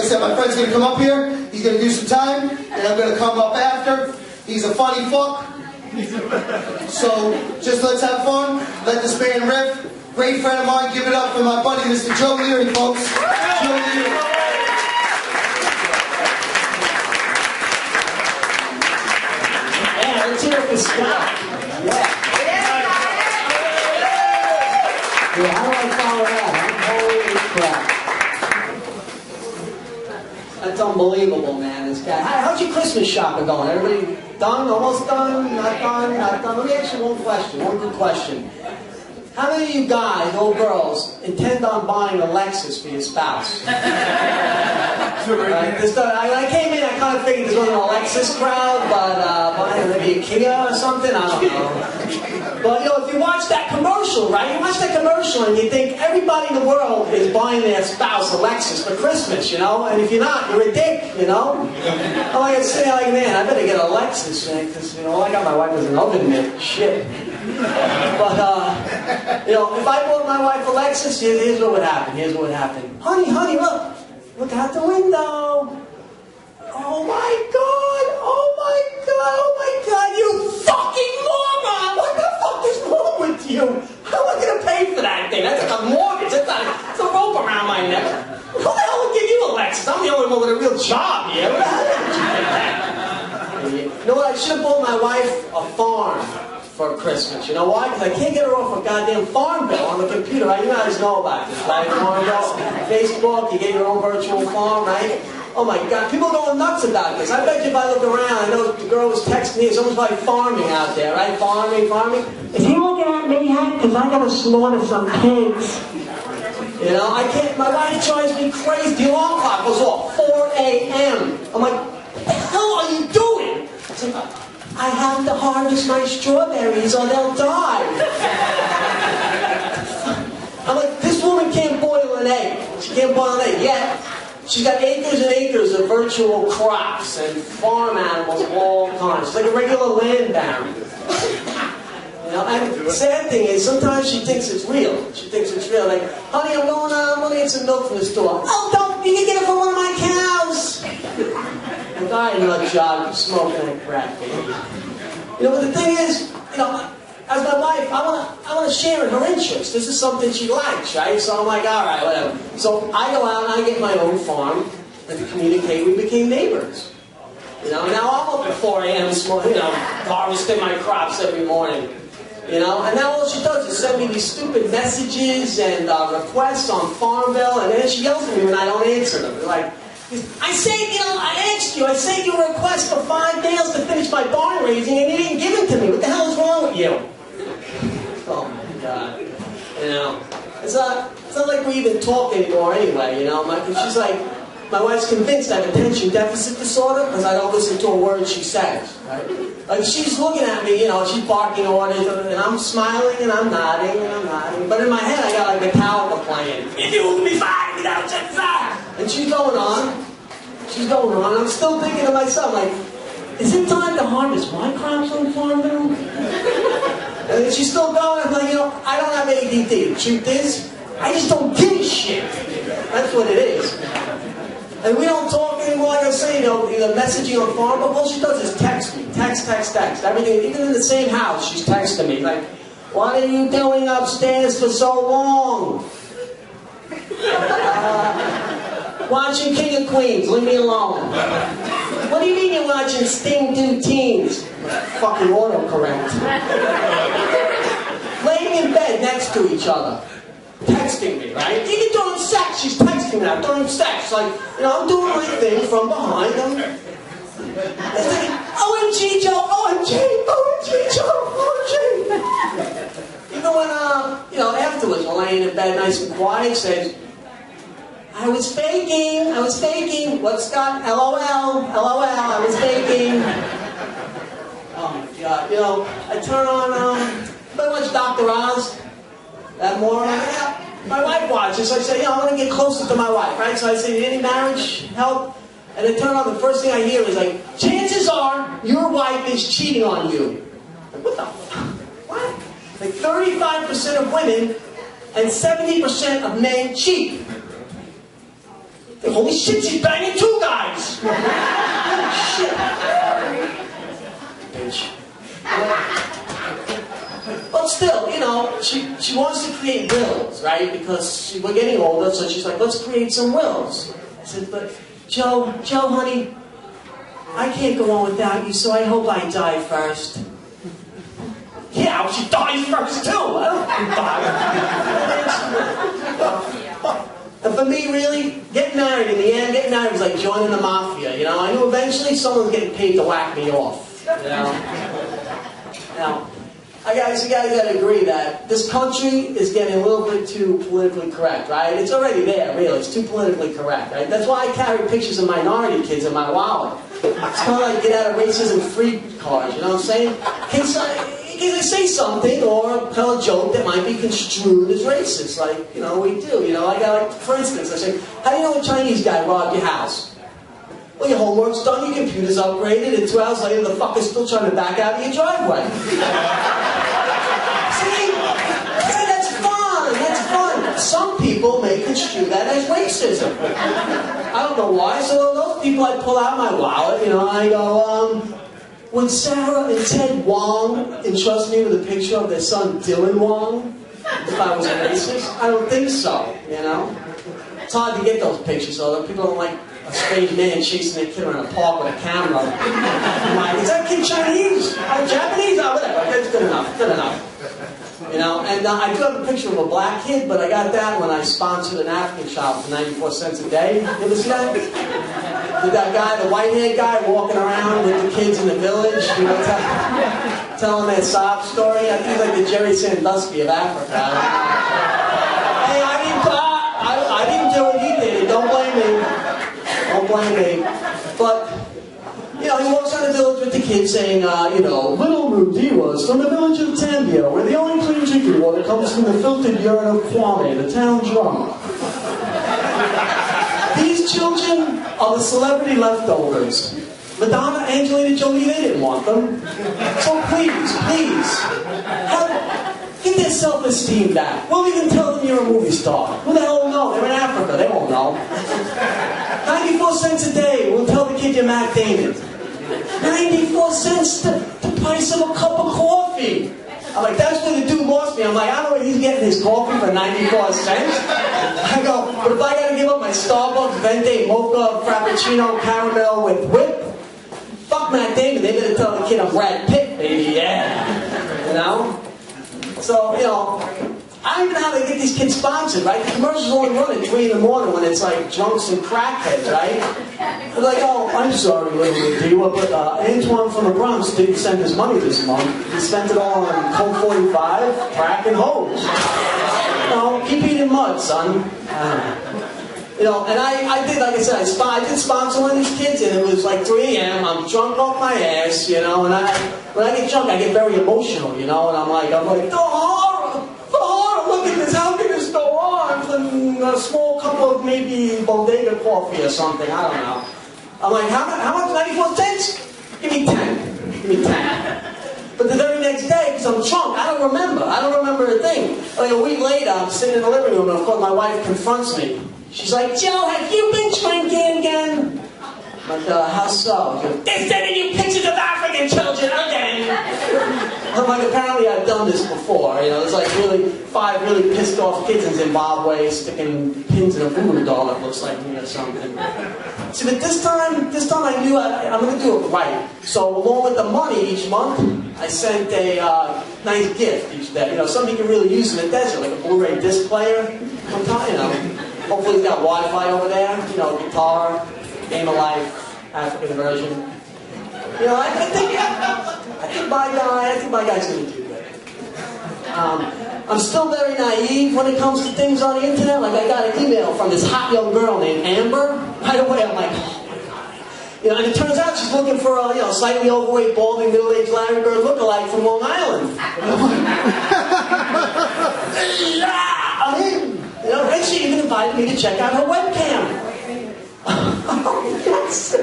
I said, my friend's going to come up here. He's going to do some time, and I'm going to come up after. He's a funny fuck. So just let's have fun. Let this band riff. Great friend of mine. Give it up for my buddy, Mr. Joe Leary, folks. Joe Leary. Yeah, let's hear it for Scott. Yeah. Yeah, how do I follow that? Holy crap. That's unbelievable, man, this guy. How's your Christmas shopping going? Everybody done? Almost done? Not done? Not done? Let me ask you one question, one good question. How many of you guys, or girls, intend on buying a Alexis for your spouse? I came in, I kind of figured this wasn't an Alexis crowd, but buying maybe a Kia or something, I don't know. But, you know, if you watch that commercial, right? You watch that commercial and you think everybody in the world is buying their spouse a Lexus for Christmas, you know? And if you're not, you're a dick, you know? I'm like, man, I better get a Lexus, man, because, you know, all I got my wife was an oven mitt. Shit. But, you know, if I bought my wife a Lexus, here's what would happen. Here's what would happen. Honey, look. Look out the window. Oh, my God. Oh, my God. Oh, my God. You fucking moron. What the fuck is wrong with you? How am I going to pay for that thing? That's like a mortgage. It's a rope around my neck. Who the hell would give you a Lexus? I'm the only one with a real job here. What the hell did you get that? You know what? I should have bought my wife a farm for Christmas. You know why? Because I can't get her off a goddamn Farmville on the computer. Right? You guys know about this, right? Farmville, Facebook, you get your own virtual farm, right? Oh my God, people are going nuts about this. I bet you if I look around, I know the girl was texting me, it's almost like farming out there, right? Farming. Is he looking at me, Hank? Because I gotta slaughter some pigs. You know, I can't, my wife drives me crazy. The alarm clock goes off, 4 a.m. I'm like, what the hell are you doing? It's like, I have to harvest my strawberries or they'll die. I'm like, this woman can't boil an egg. She can't boil an egg yet. She's got acres and acres of virtual crops and farm animals of all kinds. She's like a regular land baron. You know, and the sad thing is, sometimes she thinks it's real. She thinks it's real. Like, honey, I'm going to get some milk from the store. Oh, don't, you can get it from one of my cows. Like, I ain't nut job, smoking that crap. You know, but the thing is, you know, as my wife, I want to share in her interest. This is something she likes, right? So I'm like, all right, whatever. So I go out and I get my own farm, and to communicate, we became neighbors. You know, now I'm up at 4 a.m. Harvesting my crops every morning. You know, and now all she does is send me these stupid messages and requests on Farmville, and then she yells at me when I don't answer them. They're like, I saved you a request for 5 nails to finish my barn raising, and you didn't give it to me. What the hell is wrong with you? Oh my God. You know, it's not like we even talk anymore anyway, you know. She's like, my wife's convinced I have attention deficit disorder because I don't listen to a word she says, right? Like, she's looking at me, you know, she's barking orders, and I'm smiling, and I'm nodding, But in my head, I got like Metallica playing. If you will be fine, without check that. And she's going on, and I'm still thinking to myself, like, is it time to harvest my crops on Farmville? And then she's still going, I'm like, you know, I don't have ADD. The truth is, I just don't give a shit. That's what it is. And we don't talk anymore, like I say, you know, either messaging on farm, but all she does is text me. Text. Everything, even in the same house, she's texting me. Like, what are you doing upstairs for so long? Watching King of Queens, leave me alone. What do you mean you're watching Sting do teens? Fucking autocorrect. Laying in bed next to each other. Texting me, right? Even during sex, she's texting me now. During sex, like, you know, I'm doing my thing from behind. It's like, OMG, Joe, OMG, Joe, OMG. Even when, you know, afterwards, we're laying in bed nice and quiet, says, I was faking. What, Scott? LOL, I was faking. Oh my God, you know, I turn on, I watch Dr. Oz. That moron, my wife watches, so I say, you know, I want to get closer to my wife, right? So I say, any marriage help? And I turn on, the first thing I hear is like, chances are your wife is cheating on you. Like, what the fuck? What? Like 35% of women and 70% of men cheat. Holy shit, she's banging 2 guys! Holy shit. Bitch. But still, you know, she wants to create wills, right? Because we're getting older, so she's like, let's create some wills. I said, but Joe, honey, I can't go on without you, so I hope I die first. Yeah, she dies first too. I don't die. And for me, really, getting married in the end, getting married was like joining the mafia. You know, I knew eventually someone's getting paid to whack me off. You know. Now, you guys gotta agree that this country is getting a little bit too politically correct, right? It's already there, really. It's too politically correct, right? That's why I carry pictures of minority kids in my wallet. It's kind of like get out of racism free cards, you know what I'm saying? In case I say something or tell a joke that might be construed as racist, like, you know, we do. You know, like, for instance, I say, how do you know a Chinese guy robbed your house? Well, your homework's done, your computer's upgraded, and 2 hours later the fucker's still trying to back out of your driveway. See, that's fun. Some people may construe that as racism. I don't know why, so those people I pull out my wallet, you know, I go, when Sarah and Ted Wong entrust me with a picture of their son Dylan Wong, if I was a racist, I don't think so, you know? It's hard to get those pictures, so people don't like a strange man chasing their kid around a park with a camera. I'm like, is that kid Chinese? Oh, Japanese? Oh, whatever. That's good enough. You know, and I do have a picture of a black kid, but I got that when I sponsored an African child for 94 cents a day. You ever see that? With that guy, the white-haired guy, walking around with the kids in the village, you know, telling their sob story. I think he's like the Jerry Sandusky of Africa. Hey, I didn't do it, he did it. Don't blame me. But, you know, he walks around the village with the kids saying, you know, little Mudiwas from the village of Tambio, where the only clean drinking water comes from the filtered urine of Kwame, the town drunk. These children are the celebrity leftovers. Madonna, Angelina Jolie, they didn't want them. So please, get their self-esteem back. We'll even tell them you're a movie star. Who the hell will know? They're in Africa. They won't know. 94 cents a day. We'll tell the kid you're Matt Damon. 94 cents, the price of a cup of coffee. I'm like, that's where the dude lost me. I'm like, I don't know where he's getting his coffee for 94 cents. I go, but if I gotta give up my Starbucks, Venti, Mocha, Frappuccino, Caramel with whip, fuck Matt Damon. They better tell the kid I'm Brad Pitt, baby, yeah. You know? So, you know, I don't even know how they get these kids sponsored, right? The commercials only run at 3 in the morning when it's like drunks and crackheads, right? They're like, oh, I'm sorry, little diva, but Antoine from the Bronx didn't send his money this month. He spent it all on Colt 45, crack, and hose. You know, keep eating mud, son. You know, and I did, like I said, I did sponsor one of these kids, and it was like 3 a.m., I'm drunk off my ass, you know, and when I get drunk, I get very emotional, you know, and I'm like, the horror, look at this, how can this go on? And a small cup of maybe bodega coffee or something, I don't know. I'm like, how much, 94 cents? Give me 10. But the very next day, because I'm drunk, I don't remember a thing. Like a week later, I'm sitting in the living room, and of course my wife confronts me. She's like, Joe, have you been drinking again? I'm like, how so? She goes, they're sending you pictures of African children again. I'm like, apparently I've done this before. You know, there's like 5 really pissed off kids in Zimbabwe sticking pins in a voodoo doll that looks like me or something. See, but this time I knew I'm going to do it right. So along with the money each month, I sent a nice gift each day. You know, something you can really use in the desert, like a Blu-ray disc player. Sometimes, you know. Hopefully he's got Wi-Fi over there, you know, guitar, Game of Life, African version. You know, I think my guy's going to do good. I'm still very naive when it comes to things on the internet. Like I got an email from this hot young girl named Amber. Right away I'm like, oh my God. You know, and it turns out she's looking for a, you know, slightly overweight, balding, middle-aged Larry Bird lookalike from Long Island. I'm in. You know, and she even invited me to check out her webcam. Yes.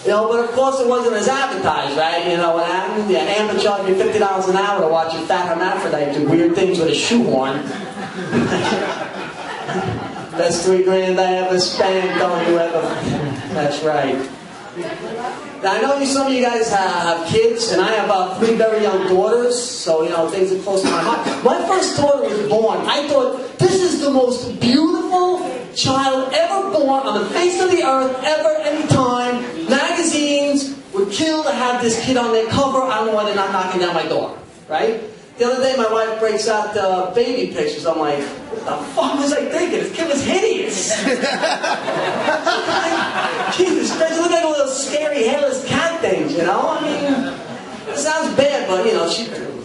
You know, but of course it wasn't as advertised, right? You know what happened? Yeah, Amber charged me $50 an hour to watch a fat hermaphrodite do weird things with a shoehorn. Best $3 I ever spent, don't you ever. That's right. Now, I know some of you guys have kids, and I have 3 very young daughters, so, things are close to my heart. My first daughter was born. I thought, this is the most beautiful child ever born on the face of the earth, ever, anytime. Magazines would kill to have this kid on their cover. I don't know why they're not knocking down my door, right? The other day, my wife breaks out the baby pictures. I'm like, what the fuck was I thinking? This kid was hideous. Jesus Christ, look like a little scary hairless cat thing, I mean, it sounds bad, but,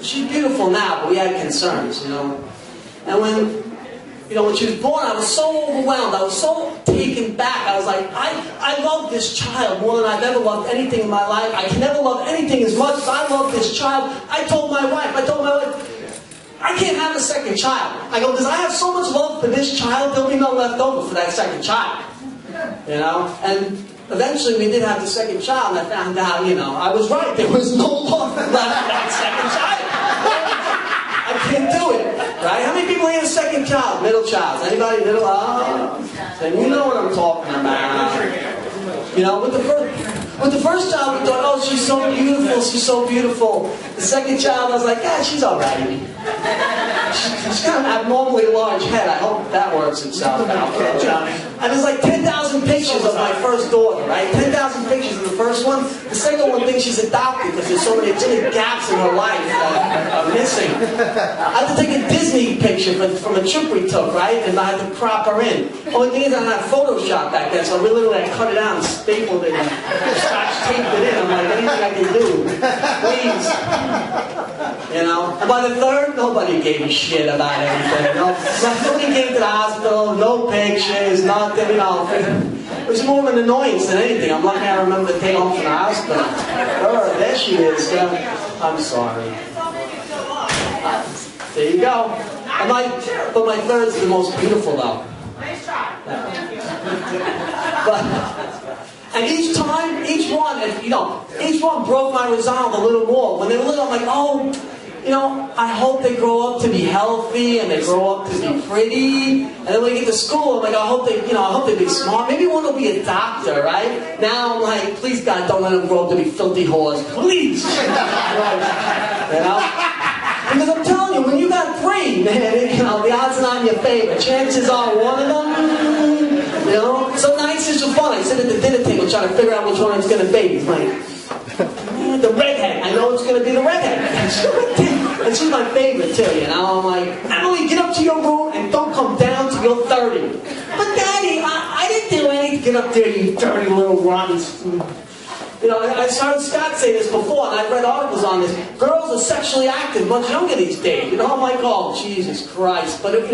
she's beautiful now, but we had concerns, And when she was born, I was so overwhelmed. I was so taken back. I was like, I love this child more than I've ever loved anything in my life. I can never love anything as much as I love this child. I told my wife, I can't have a second child. I go, because I have so much love for this child, there'll be no left over for that second child. And eventually we did have the second child, and I found out, I was right. There was no love left for that second child. I can't do it, right? How many people have a second child, middle child? Anybody middle? Then you know what I'm talking about. With the first child, we thought, oh, she's so beautiful. The second child, I was like, she's all right. She's got an abnormally large head. I hope that works itself out. And there's like 10,000 pictures of my first daughter, right? 10,000 pictures of the first one. The second one thinks she's adopted because there's so many gaps in her life that are missing. I had to take a Disney picture from a trip we took, right? And I had to crop her in. Only thing is I had Photoshop back then, so I literally cut it out and stapled it and scotch taped it in. I'm like, anything I can do, please. And by the third, nobody gave a shit about anything. Nobody came to the hospital, no pictures, nothing, It was more of an annoyance than anything. I'm lucky I remember the day home from the hospital. There she is. I'm sorry. There you go. But my third's the most beautiful, though. Nice try. And each one broke my resolve a little more. When they were little, I'm like, I hope they grow up to be healthy and they grow up to be pretty. And then when they get to school, I'm like, I hope they be smart. Maybe one will be a doctor, right? Now I'm like, please God, don't let them grow up to be filthy whores, please. Because I'm telling you, when you got 3, man, the odds are not in your favor. Chances are one of them, So nights is so fun. I sit at the dinner table trying to figure out which one it's going to be. It's like, the redhead. I know it's going to be the redhead. And she's my favorite too, I'm like, Emily, get up to your room and don't come down till you're 30. But Daddy, I didn't do anything. Get up there, you dirty little rotten. I heard Scott say this before, and I've read articles on this. Girls are sexually active much younger these days. I'm like, oh, Jesus Christ. But, it's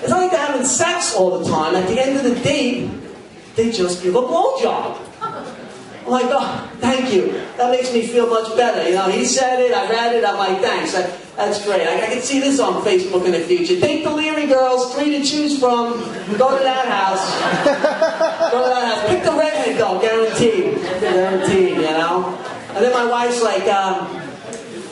not like they're having sex all the time. At the end of the date, they just give a blowjob. I'm like, oh, thank you. That makes me feel much better. He said it, I read it, I'm like, thanks. That's great. I can see this on Facebook in the future. Take the Leary girls, 3 to choose from. Go to that house. Pick the redhead though, guaranteed. And then my wife's like,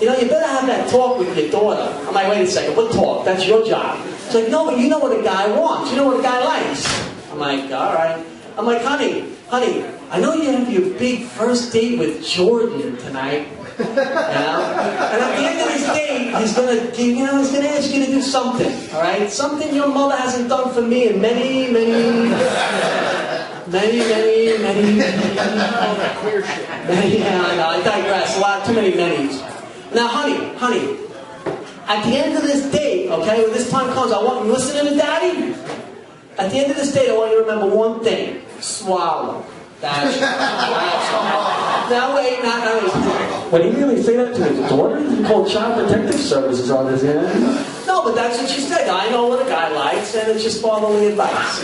you better have that talk with your daughter. I'm like, wait a second, what talk? That's your job. She's like, no, but you know what a guy wants. You know what a guy likes. I'm like, all right. I'm like, honey, I know you have your big first date with Jordan tonight. And at the end of this date, he's gonna ask you to do something, all right? Something your mother hasn't done for me in many. I digress. Too many manys. Now, honey, at the end of this date, okay, when this time comes, I want you listening to Daddy. At the end of this date, I want you to remember one thing: swallow. That's now wait. When he really say that to his daughter, he called Child Protective Services on his end. No, but that's what she said. I know what a guy likes, and it's just fatherly advice,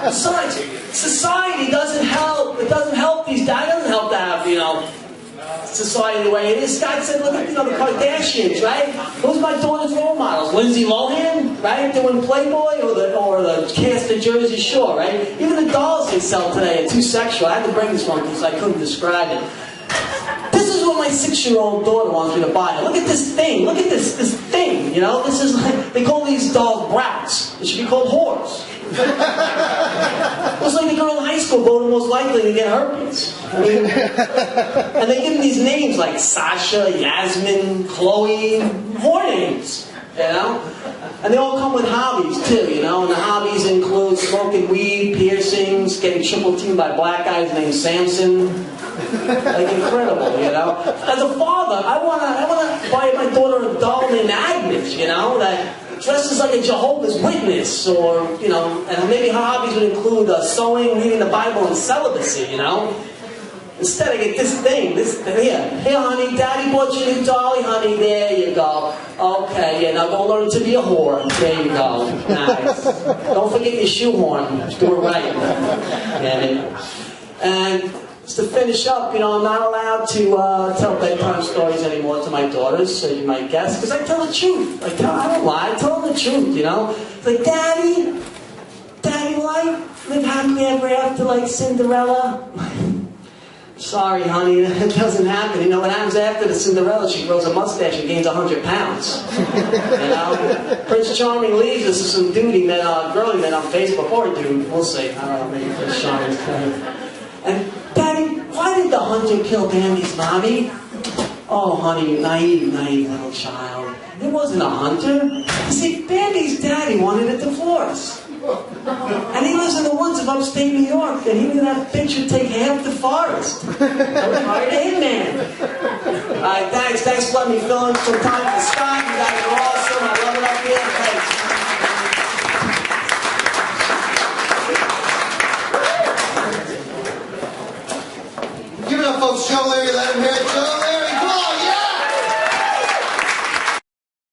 Besides, society doesn't help. It doesn't help these guys. It doesn't help to have, society the way it is. Scott said, look at the Kardashians, right? Who's my daughter's role models? Lindsay Lohan, right? Doing Playboy or the cast of Jersey Shore, right? Even the dolls they sell today are too sexual. I had to bring this one because I couldn't describe it. This is what my 6-year-old daughter wants me to buy. Look at this thing. Look at this thing. thing, you know? This is like, they call these dolls brats. It should be called whores. It's like the girl in high school voted most likely to get herpes. I mean, and they give them these names like Sasha, Yasmin, Chloe, whore names, you know? And they all come with hobbies too, you know? And the hobbies include smoking weed, piercings, getting triple teamed by black guys named Samson. Like incredible, you know? As a father, I wanna buy my daughter a doll named Agnes, you know, that dresses like a Jehovah's Witness, or, you know, and maybe her hobbies would include sewing, reading the Bible, and celibacy, you know? Instead, I get this thing, here, honey, Daddy bought you a new dolly, honey, there you go. Okay, yeah, now go learn to be a whore. There you go. Nice. Don't forget your shoehorn. Do it right. And to finish up, you know, I'm not allowed to tell bedtime stories anymore to my daughters, so you might guess, because I tell the truth. I don't lie, I tell them the truth, you know? It's like, Daddy, will I live happily ever after like Cinderella? Sorry, honey, it doesn't happen. You know what happens after the Cinderella? She grows a mustache and gains 100 pounds. You know? Prince Charming leaves us with some dude he met, girl he met on Facebook, or a dude, we'll see. I don't know, maybe Prince Charming's kind of. And, Daddy, why did the hunter kill Bambi's mommy? Oh, honey, you naive little child. It wasn't a hunter. You see, Bambi's daddy wanted a divorce. And he lives in the woods of upstate New York, and he knew that bitch would take half the forest. Hired a hitman. Alright, thanks for letting me fill in some time for Scott. You guys are awesome. I love it up here. Thanks. Give it up, folks. Joe, Larry, let him hear it, Joe.